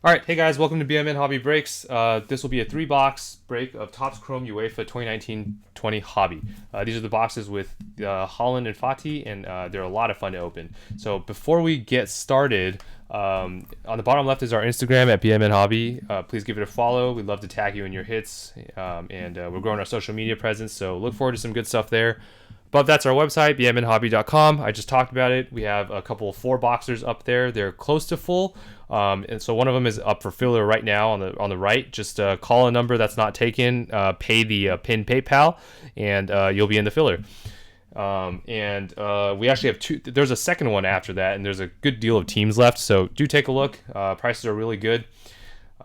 All right, hey guys, welcome to BMN Hobby Breaks. This will be a 3-box break of Topps Chrome UEFA 2019-20 Hobby. These are the boxes with Holland and Fati, and they're a lot of fun to open. So before we get started, on the bottom left is our Instagram at BMN Hobby. Please give it a follow. We'd love to tag you in your hits, and we're growing our social media presence, so look forward to some good stuff there. But that's our website, bmnhobby.com. I just talked about it. We have a couple of 4-boxers up there. They're close to full. And so one of them is up for filler right now on the right. Just call a number that's not taken, pay the PIN PayPal, and you'll be in the filler. We actually have two. There's a second one after that, and there's a good deal of teams left. So do take a look. Prices are really good.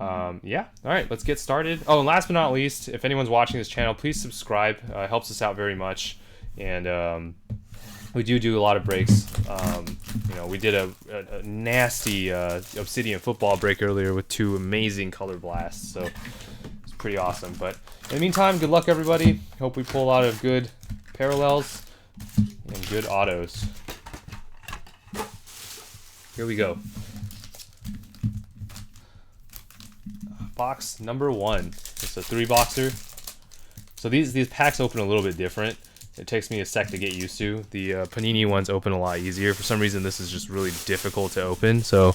Yeah. All right, let's get started. Oh, and last but not least, if anyone's watching this channel, please subscribe. It helps us out very much. And we do a lot of breaks. We did a nasty Obsidian football break earlier with 2 amazing color blasts, so it's pretty awesome. But in the meantime, good luck everybody. Hope we pull a lot of good parallels and good autos. Here we go. Box number 1. It's a 3-boxer. So these packs open a little bit different. It takes me a sec to get used to. The Panini ones open a lot easier. For some reason, this is just really difficult to open. So,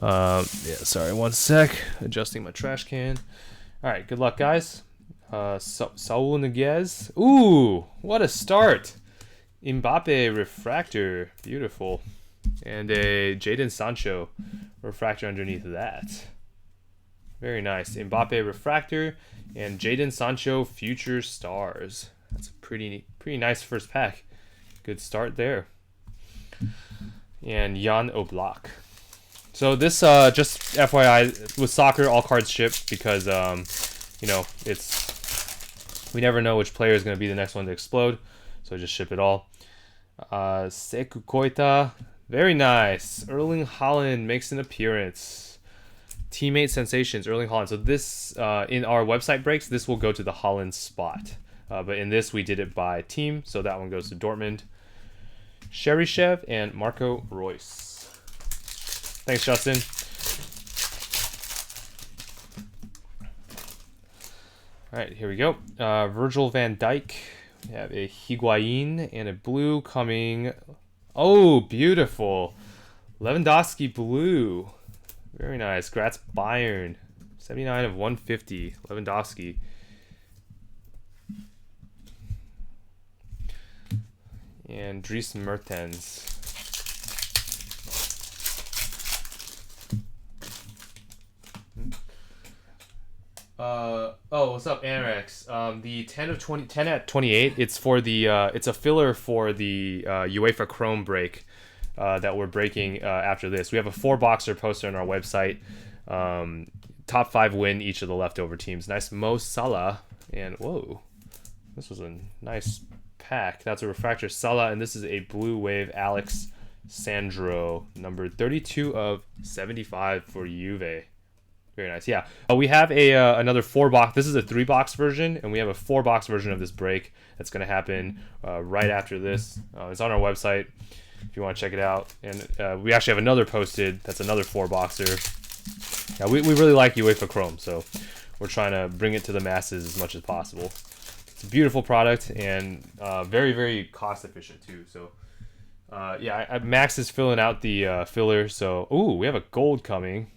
yeah, sorry, one sec. Adjusting my trash can. All right, good luck, guys. Saul Niguez. Ooh, what a start. Mbappe Refractor. Beautiful. And a Jadon Sancho Refractor underneath that. Very nice. Mbappe Refractor and Jadon Sancho Future Stars. That's a pretty nice first pack. Good start there. And Jan Oblak. So this, just FYI, with soccer, all cards ship because, we never know which player is going to be the next one to explode. So just ship it all. Sekou Koita. Very nice. Erling Haaland makes an appearance. Teammate Sensations, Erling Haaland. So this, in our website breaks, this will go to the Haaland spot. But in this, we did it by team, so that one goes to Dortmund. Cheryshev and Marco Reus. Thanks, Justin. All right, here we go. Virgil van Dijk. We have a Higuain and a blue coming. Oh, beautiful. Lewandowski blue. Very nice. Graz Bayern. 79 of 150. Lewandowski. And Dries Mertens. What's up, Anrex? The 10 at 28. It's for the it's a filler for the UEFA Chrome break that we're breaking after this. We have a 4-boxer poster on our website. Top 5 win each of the leftover teams. Nice Mo Salah, and whoa, this was a nice pack. That's a refractor Salah, and this is a blue wave Alex Sandro, number 32 of 75 for Juve. Very nice. Yeah, we have a another 4-box. This is a 3-box version, and we have a 4-box version of this break that's going to happen right after this. It's on our website if you want to check it out. And we actually have another posted that's another 4-boxer. Yeah, we really like UEFA Chrome, so we're trying to bring it to the masses as much as possible. It's a beautiful product and very, very cost efficient too. So yeah, Max is filling out the filler. So ooh, we have a gold coming.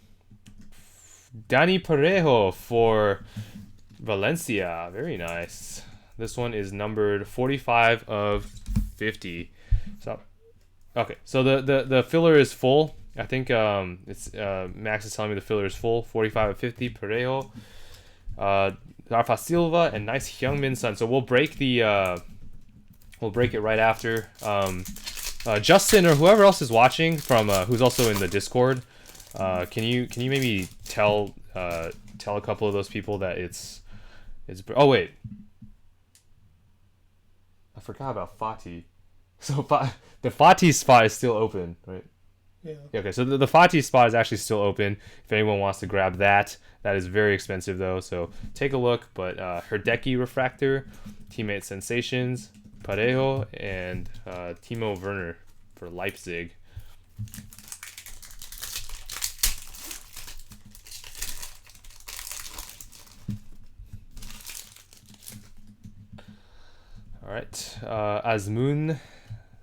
Dani Parejo for Valencia. Very nice. This one is numbered 45 of 50. So okay, so the filler is full. I think it's Max is telling me the filler is full. 45 of 50. Parejo. Rafa Silva and nice Heung-min Son. So we'll break the we'll break it right after. Justin or whoever else is watching from who's also in the Discord, can you maybe tell a couple of those people that it's oh wait, I forgot about Fati. So the Fati spot is still open, right? Yeah. Okay, so the Fati spot is actually still open. If anyone wants to grab that, that is very expensive though. So take a look. But Herdecki Refractor, Teammate Sensations, Parejo, and Timo Werner for Leipzig. All right, Azmoun,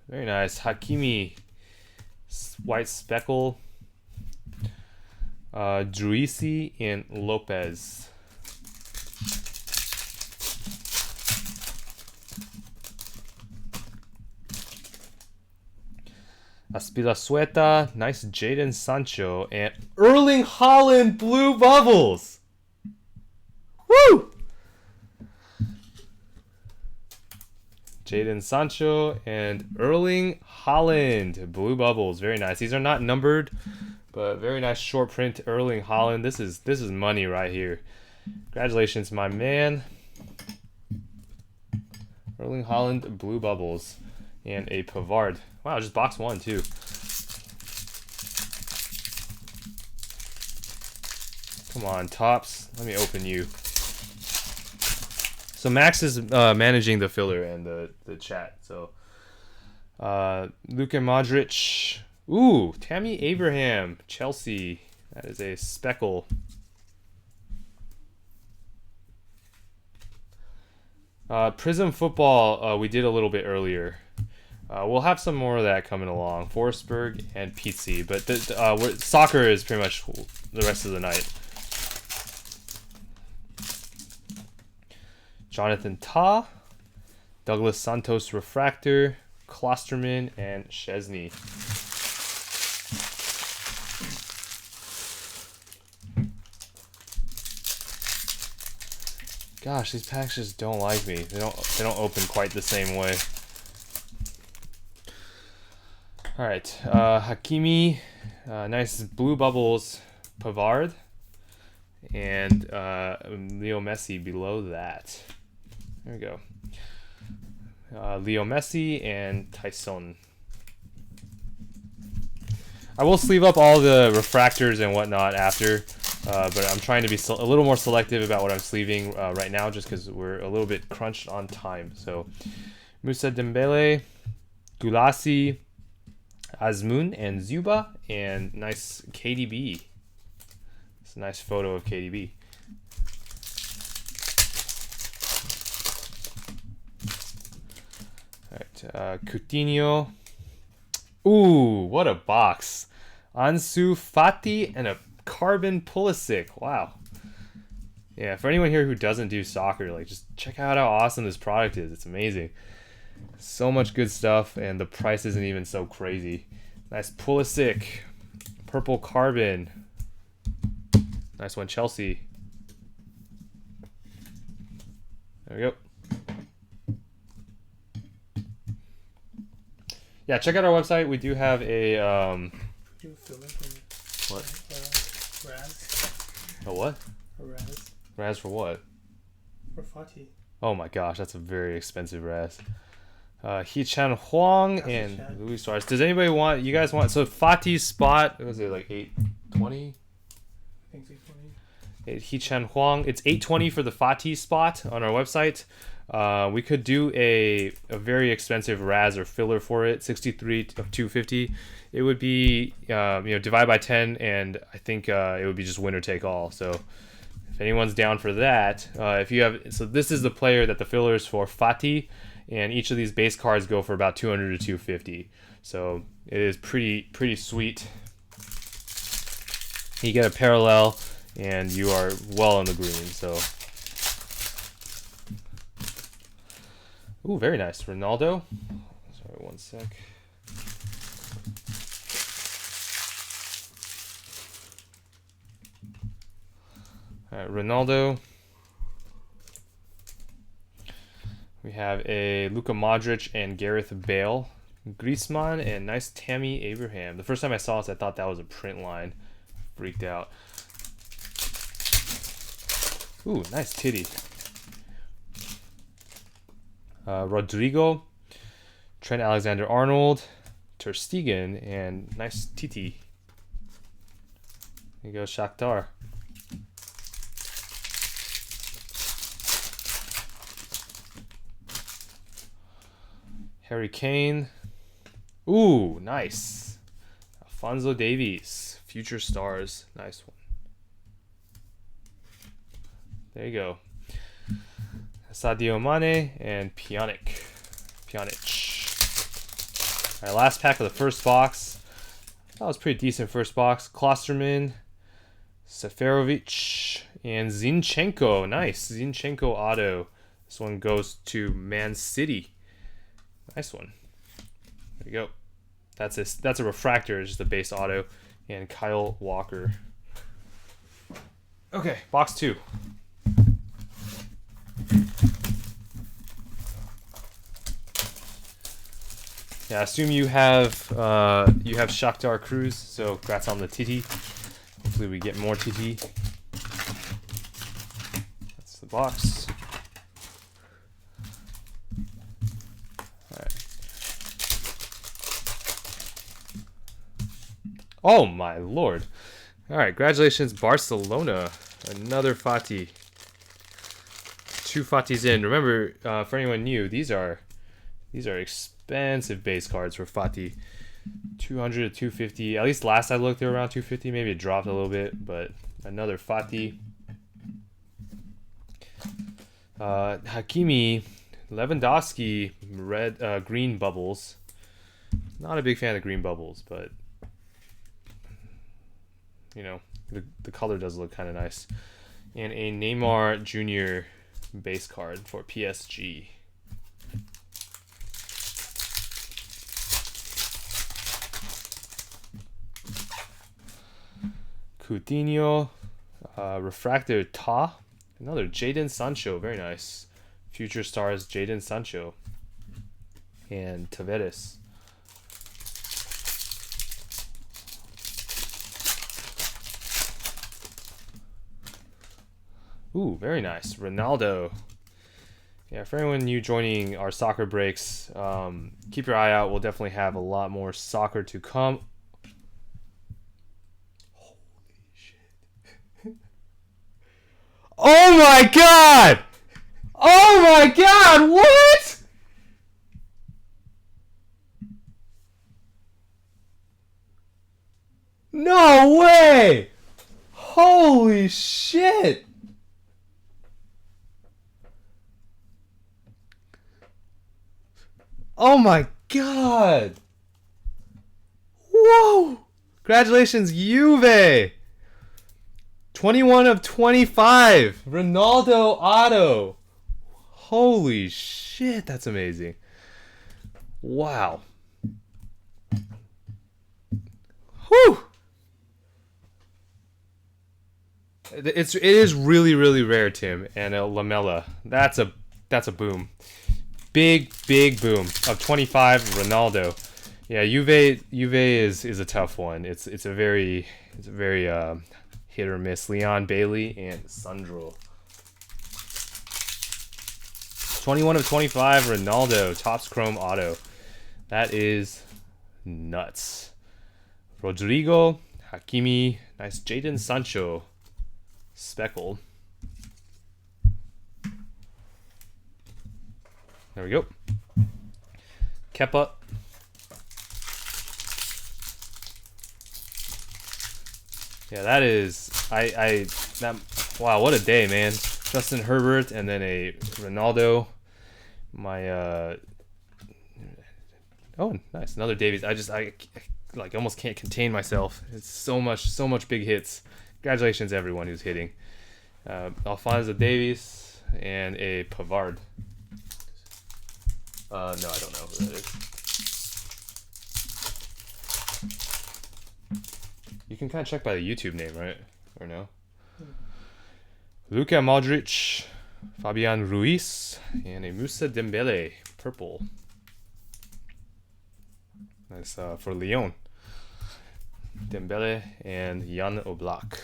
very nice. Hakimi, white speckle. Druisi and Lopez. Aspilicueta, nice Jadon Sancho, and Erling Haaland blue bubbles. Woo! Jadon Sancho and Erling Haaland blue bubbles, very nice. These are not numbered, but very nice short print Erling Haaland. This is money right here. Congratulations, my man. Erling Haaland blue bubbles and a Pavard. Wow, just box one too. Come on, Tops. Let me open you. So Max is managing the filler and the chat. So Luka Modric. Ooh, Tammy Abraham, Chelsea. That is a speckle. Prism Football, we did a little bit earlier. We'll have some more of that coming along. Forsberg and Pizzi, but soccer is pretty much the rest of the night. Jonathan Tah, Douglas Santos Refractor, Klosterman, and Chesney. Gosh, these packs just don't like me. They don't open quite the same way. All right, Hakimi, nice blue bubbles, Pavard, and Leo Messi below that. There we go. Leo Messi and Tyson. I will sleeve up all the refractors and whatnot after, but I'm trying to be a little more selective about what I'm sleeving right now, just because we're a little bit crunched on time. So, Moussa Dembele, Gulasi, Azmoun, and Zuba, and nice KDB. It's a nice photo of KDB. All right, Coutinho. Ooh, what a box. Ansu Fati and a carbon Pulisic. Wow. Yeah, for anyone here who doesn't do soccer, like, just check out how awesome this product is. It's amazing. So much good stuff, and the price isn't even so crazy. Nice Pulisic. Purple carbon. Nice one, Chelsea. There we go. Yeah, check out our website. We do have a what? Raz. A what? A Raz. Raz for what? For Fati. Oh my gosh, that's a very expensive Raz. Hee-chan Huang and Luis Suarez. Does anybody want? You guys want? So Fati's spot. What was it, like 820? I think 820. Hee-chan Huang. It's 820 for the Fati spot on our website. We could do a very expensive Raz or filler for it, 63 of 250. It would be divide by 10, and I think it would be just winner take all. So if anyone's down for that, if you have, so this is the player that the filler is for, Fati, and each of these base cards go for about 200 to 250. So it is pretty sweet. You get a parallel, and you are well in the green. So. Ooh, very nice. Ronaldo. Sorry, one sec. All right, Ronaldo. We have a Luka Modric and Gareth Bale. Griezmann and nice Tammy Abraham. The first time I saw this, I thought that was a print line. Freaked out. Ooh, nice titty. Rodrigo, Trent Alexander-Arnold, Ter Stegen, and nice Titi. There you go, Shakhtar. Harry Kane. Ooh, nice. Alphonso Davies, Future Stars. Nice one. There you go. Sadio Mane and Pjanic. Pjanic. All right, last pack of the first box. That was pretty decent first box. Klosterman, Seferovic, and Zinchenko. Nice. Zinchenko auto. This one goes to Man City. Nice one. There you go. That's a refractor, just a base auto. And Kyle Walker. Okay, box 2. Yeah, I assume you have Shakhtar Cruz, so congrats on the TT. Hopefully we get more TT. That's the box. Alright. Oh my lord. Alright, congratulations Barcelona. Another Fati. 2 Fatis in. Remember, for anyone new, these are expensive base cards for Fati. 200 to 250. At least last I looked, they were around 250. Maybe it dropped a little bit, but another Fati. Hakimi, Lewandowski, red, green bubbles. Not a big fan of green bubbles, but you know, the color does look kind of nice. And a Neymar Jr. base card for PSG. Coutinho, refractor Ta, another Jadon Sancho, very nice. Future stars Jadon Sancho, and Tavares. Ooh, very nice. Ronaldo. Yeah, for anyone new joining our soccer breaks, keep your eye out. We'll definitely have a lot more soccer to come. Oh my god! Oh my god, what? No way! Holy shit! Oh my god! Whoa! Congratulations, Juve! 21 of 25. Ronaldo auto. Holy shit, that's amazing. Wow. Whew. It is really, really rare, Tim. And a Lamella. That's a boom. Big boom of 25 Ronaldo. Yeah, Juve is a tough one. It's a very hit or miss. Leon Bailey and Sandro. 21 of 25 Ronaldo, Topps Chrome auto. That is nuts. Rodrigo, Hakimi, nice Jadon Sancho, speckled. There we go. Kepa. Yeah, that is wow, what a day, man. Justin Herbert and then a Ronaldo. My oh, nice, another Davies. I like almost can't contain myself. It's so much big hits. Congratulations everyone who's hitting. Alphonso Davies and a Pavard. No, I don't know who that is. You can kind of check by the YouTube name, right? Or no? Luka Modric, Fabian Ruiz, and a Moussa Dembele, purple. Nice for Lyon. Dembele and Jan Oblak.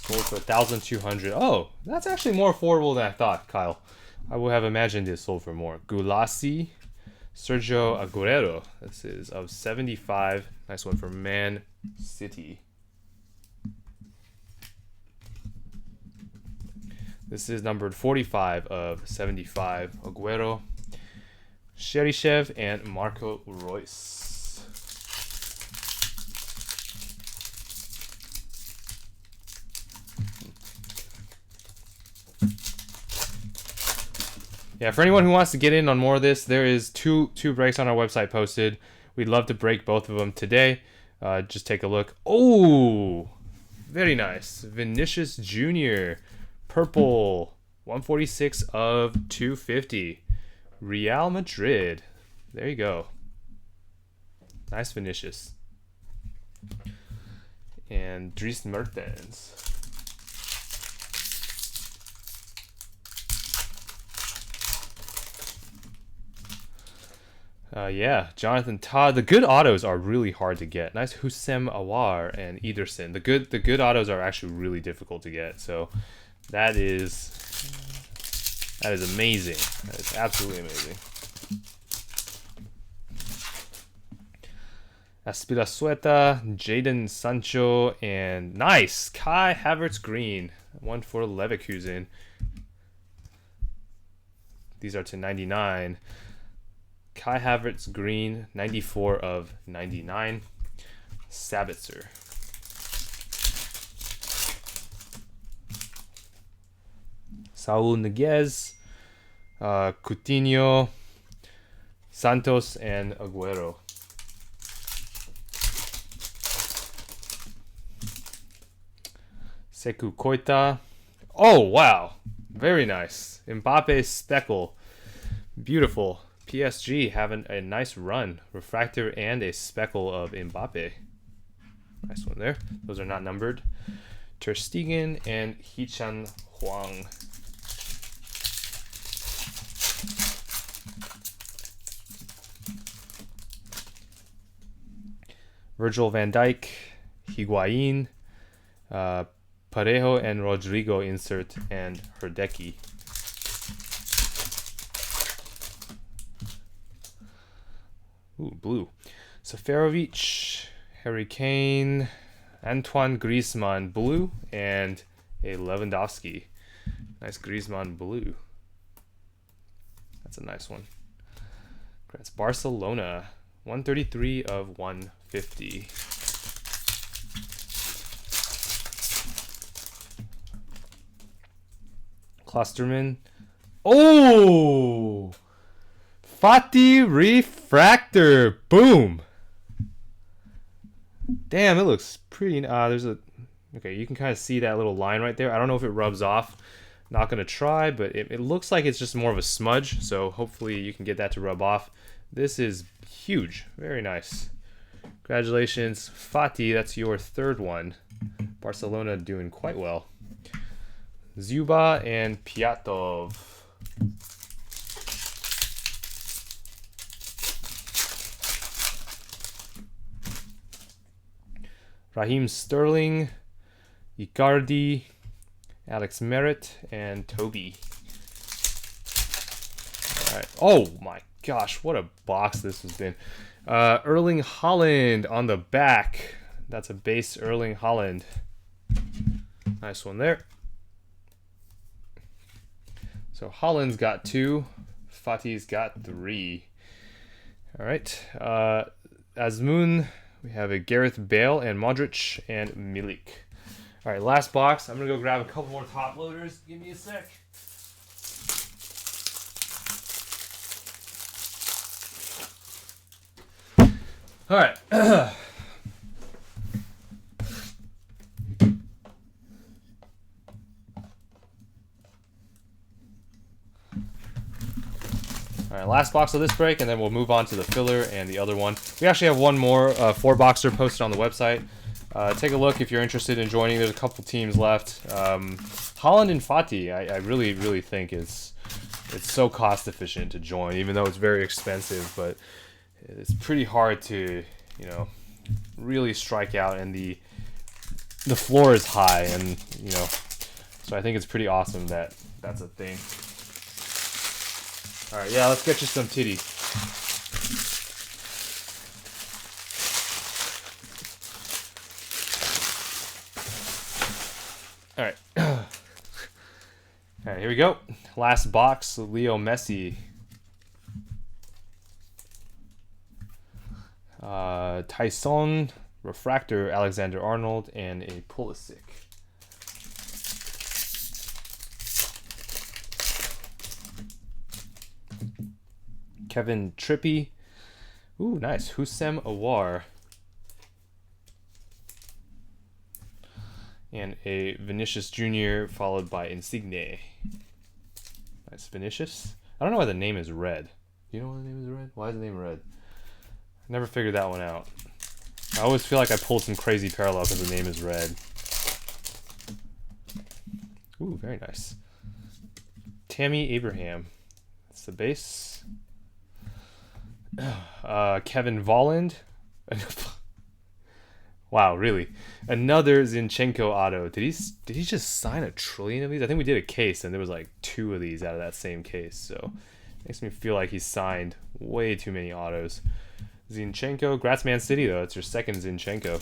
Sold for 1,200. Oh, that's actually more affordable than I thought, Kyle. I would have imagined it sold for more. Gulasi, Sergio Aguero. This is of 75. Nice one for Man City. This is numbered 45 of 75. Aguero, Cheryshev, and Marco Reus. Yeah, for anyone who wants to get in on more of this, there is two breaks on our website posted. We'd love to break both of them today. Just take a look. Oh, very nice. Vinicius Jr. Purple. 146 of 250. Real Madrid. There you go. Nice Vinicius. And Dries Mertens. Yeah, Jonathan Todd. The good autos are really hard to get. Nice Hussein Awar and Ederson. The good autos are actually really difficult to get. So that is amazing. That is absolutely amazing. Aspirasueta, Jadon Sancho, and nice Kai Havertz green. One for Leverkusen. These are to 99. Kai Havertz green, 94 of 99. Sabitzer. Saul Niguez, Coutinho, Santos, and Aguero. Sekou Koita. Oh, wow. Very nice. Mbappe speckle. Beautiful. PSG having a nice run. Refractor and a speckle of Mbappe. Nice one there. Those are not numbered. Ter Stegen and Hee-chan Huang. Virgil van Dijk, Higuain, Parejo and Rodrigo insert, and Herdecki. Ooh, blue. Seferovic, Harry Kane, Antoine Griezmann blue, and a Lewandowski. Nice Griezmann blue. That's a nice one. That's Barcelona. 133 of 150. Klosterman. Oh! Fati refractor. Boom. Damn, it looks pretty. There's a. Okay, you can kind of see that little line right there. I don't know if it rubs off. Not going to try, but it looks like it's just more of a smudge. So hopefully you can get that to rub off. This is huge. Very nice. Congratulations, Fati. That's your third one. Barcelona doing quite well. Zuba and Piatov. Raheem Sterling, Icardi, Alex Merritt, and Toby. All right. Oh my gosh, what a box this has been. Erling Haaland on the back. That's a base Erling Haaland. Nice one there. So Haaland's got 2. Fati's got 3. All right. Azmoun, we have a Gareth Bale and Modric and Milik. All right, last box. I'm going to go grab a couple more top loaders. Give me a sec. All right. All right, last box of this break, and then we'll move on to the filler and the other one. We actually have one more 4-boxer posted on the website. Take a look if you're interested in joining. There's a couple teams left. Haaland and Fati, I really, really think it's so cost efficient to join, even though it's very expensive. But it's pretty hard to, really strike out, and the floor is high, and so I think it's pretty awesome that that's a thing. All right, yeah, let's get you some titty. All right. All right, here we go. Last box, Leo Messi. Tyson, Refractor, Alexander Arnold, and a Pulisic. Kevin Trippy. Ooh, nice. Hussein Awar. And a Vinicius Jr. followed by Insigne. Nice, Vinicius. I don't know why the name is red. You know why the name is red? Why is the name red? I never figured that one out. I always feel like I pulled some crazy parallel because the name is red. Ooh, very nice. Tammy Abraham. That's the base. Kevin Volland. Wow, really? Another Zinchenko auto. Did he just sign a trillion of these? I think we did a case and there was like 2 of these out of that same case. So makes me feel like he signed way too many autos. Zinchenko. Grats Man City though. It's your second Zinchenko.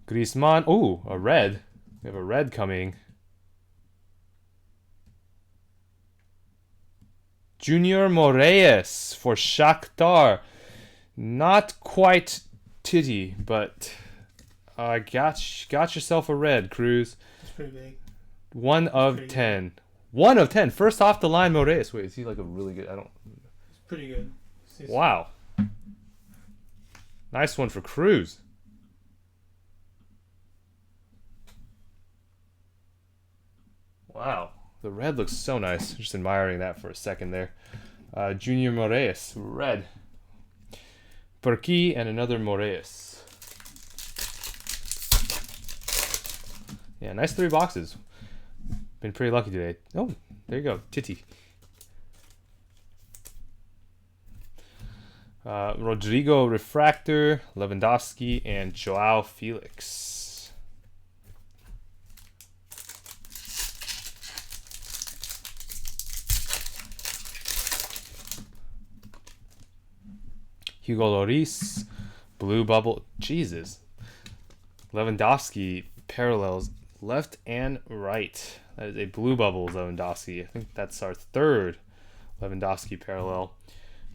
Griezmann. Ooh, a red. We have a red coming. Junior Moraes for Shakhtar. Not quite titty, but got yourself a red, Cruz. It's pretty big. 1 of Pretty 10. 1 of 10. First off the line, Moraes. Wait, is he like a really good? It's pretty good. Wow. Nice one for Cruz. Wow. The red looks so nice. Just admiring that for a second there. Junior Moraes, red. Perky and another Moraes. Yeah, nice 3 boxes. Been pretty lucky today. Oh, there you go. Titty. Rodrigo Refractor, Lewandowski, and Joao Felix. Hugo Lloris, blue bubble. Jesus. Lewandowski parallels left and right. That is a blue bubble Lewandowski. I think that's our 3rd Lewandowski parallel.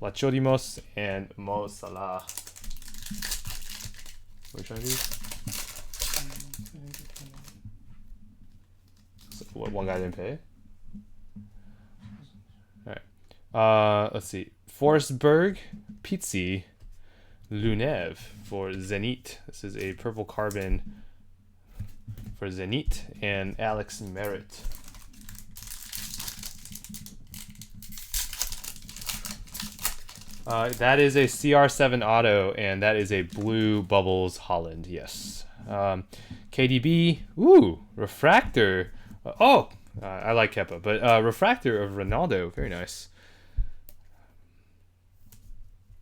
Lachodimos and Mo Salah. What are you trying to do? So, what, one guy didn't pay? Alright. Let's see. Forsberg, Pizzi, Lunev for Zenit. This is a purple carbon for Zenit, and Alex Merritt. That is a CR7 auto, and that is a blue bubbles Holland. Yes. KDB. Ooh, refractor. I like Kepa, but refractor of Ronaldo. Very nice.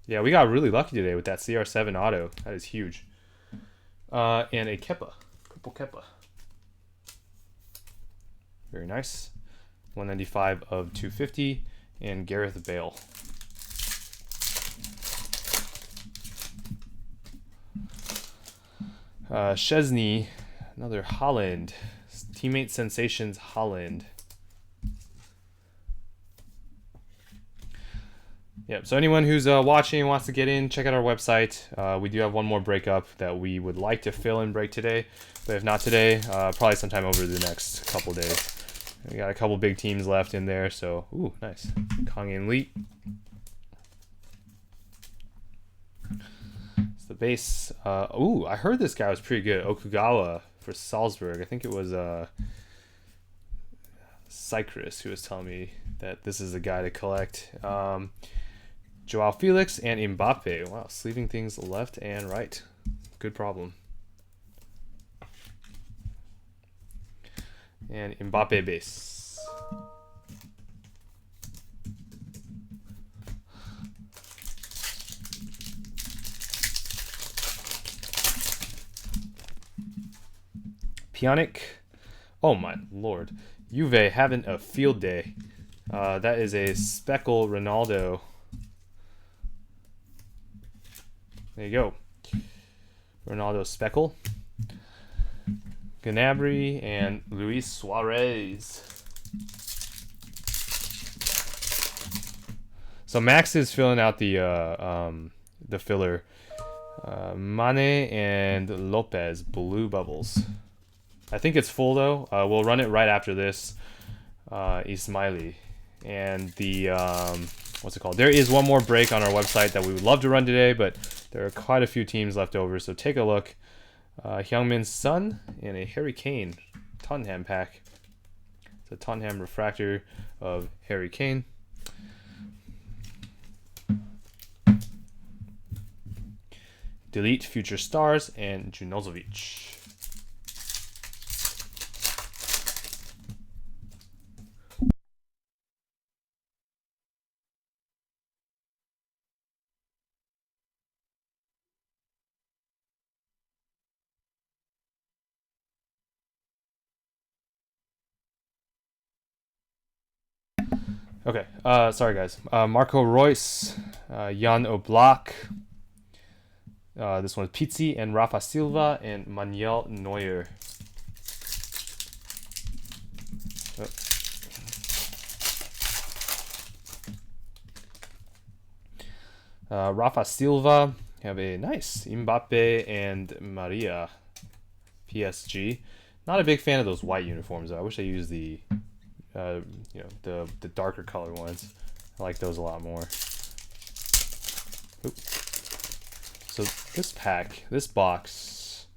Yeah, we got really lucky today with that CR7 auto. That is huge. And a Kepa. Purple Kepa. Very nice. 195 of 250. And Gareth Bale. Chesney. Another Holland. Teammate Sensations Holland. Yep, so anyone who's watching and wants to get in, check out our website. We do have one more breakup that we would like to fill and break today. But if not today, probably sometime over the next couple days. We got a couple big teams left in there, so, ooh, nice. Kang In Lee. It's the base. Ooh, I heard this guy was pretty good. Okugawa for Salzburg. I think it was Cyprus who was telling me that this is the guy to collect. Joao Felix and Mbappe. Wow, sleeving things left and right. Good problem. And Mbappe base. Pjanic. Oh my lord. Juve having a field day. That is a speckle Ronaldo. There you go. Ronaldo speckle. Gnabry and Luis Suarez. So Max is filling out the filler. Mane and Lopez blue bubbles. I think it's full though. We'll run it right after this. Ismaili. And the, what's it called? There is one more break on our website that we would love to run today, but there are quite a few teams left over, so take a look. Hyungmin's Son and a Harry Kane Tottenham pack. It's a Tottenham refractor of Harry Kane. Delete Future Stars and Junozovic. Okay, sorry guys. Marco Reus, Jan Oblak. This one's Pizzi and Rafa Silva and Manuel Neuer. Rafa Silva, have a nice Mbappe and Maria, PSG. Not a big fan of those white uniforms though. I wish they used the the darker color ones. I like those a lot more. Oop. So this box,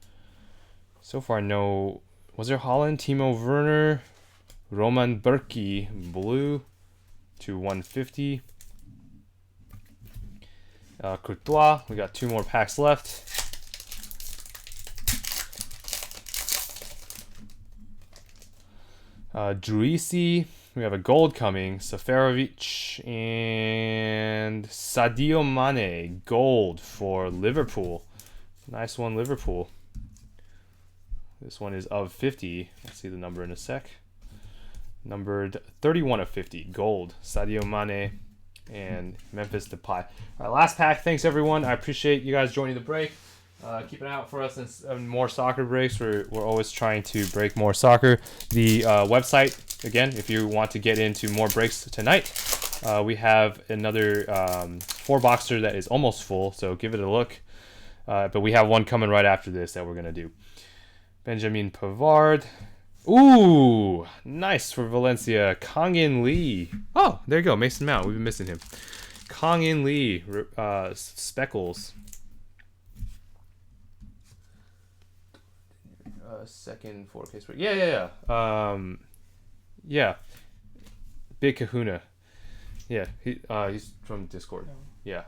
so far no. Was there Holland, Timo Werner, Roman Burki, blue to 150. Courtois, we got 2 more packs left. Druisi, we have a gold coming. Seferovic and Sadio Mane, gold for Liverpool. Nice one, Liverpool. This one is of 50. Let's see the number in a sec. Numbered 31 of 50, gold. Sadio Mane and Memphis Depay. All right, last pack. Thanks everyone. I appreciate you guys joining the break. Keep an eye out for us and more soccer breaks. We're always trying to break more soccer. The website, again, if you want to get into more breaks tonight, we have another 4-boxer that is almost full, so give it a look. But we have one coming right after this that we're going to do. Benjamin Pavard. Ooh, nice for Valencia. Kang-in Lee. Oh, there you go. Mason Mount. We've been missing him. Kang-in Lee. Speckles. Second 4K spray. Yeah. Big Kahuna. Yeah, he's from Discord. Yeah.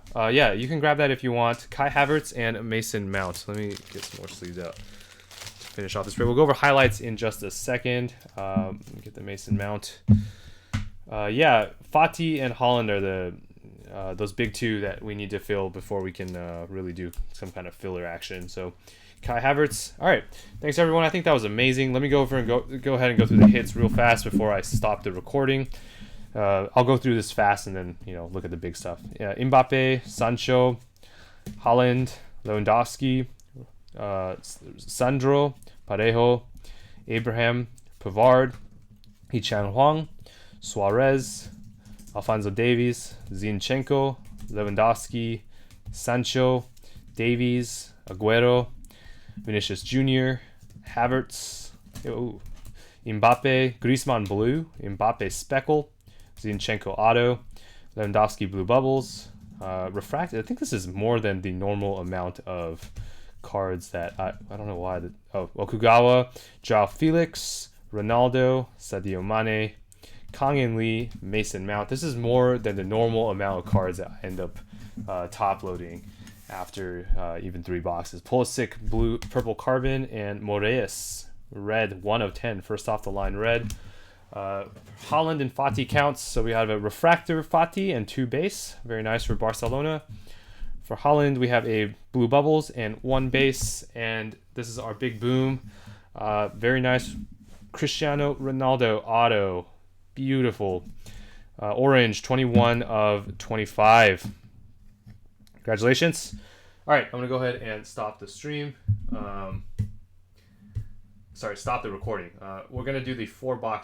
You can grab that if you want. Kai Havertz and Mason Mount. Let me get some more sleeves out to finish off this spray. We'll go over highlights in just a second. Get the Mason Mount. Fati and Holland are the those big 2 that we need to fill before we can really do some kind of filler action. So Kai Havertz. All right, thanks everyone. I think that was amazing. Let me go over and go ahead and go through the hits real fast before I stop the recording. I'll go through this fast and then look at the big stuff. Mbappe, Sancho, Holland, Lewandowski, Sandro, Parejo, Abraham, Pavard, Hee-chan Huang, Suarez, Alphonso Davies, Zinchenko, Lewandowski, Sancho, Davies, Aguero, Vinicius Jr., Havertz, Mbappe, Griezmann blue, Mbappe speckle, Zinchenko auto, Lewandowski blue bubbles, refracted. I think this is more than the normal amount of cards that I don't know why. Okugawa, Joao Felix, Ronaldo, Sadio Mane, Kang-in Lee, Mason Mount. This is more than the normal amount of cards that I end up top loading after even 3 boxes. Pulisic blue, purple carbon, and Moraes red 1 of 10. First off the line red. Holland and Fati counts. So we have a refractor Fati and 2 base. Very nice for Barcelona. For Holland, we have a blue bubbles and 1 base. And this is our big boom. Very nice Cristiano Ronaldo auto. Beautiful. Orange 21 of 25. Congratulations. All right, I'm going to go ahead and stop the stream. Stop the recording. We're going to do the 4-box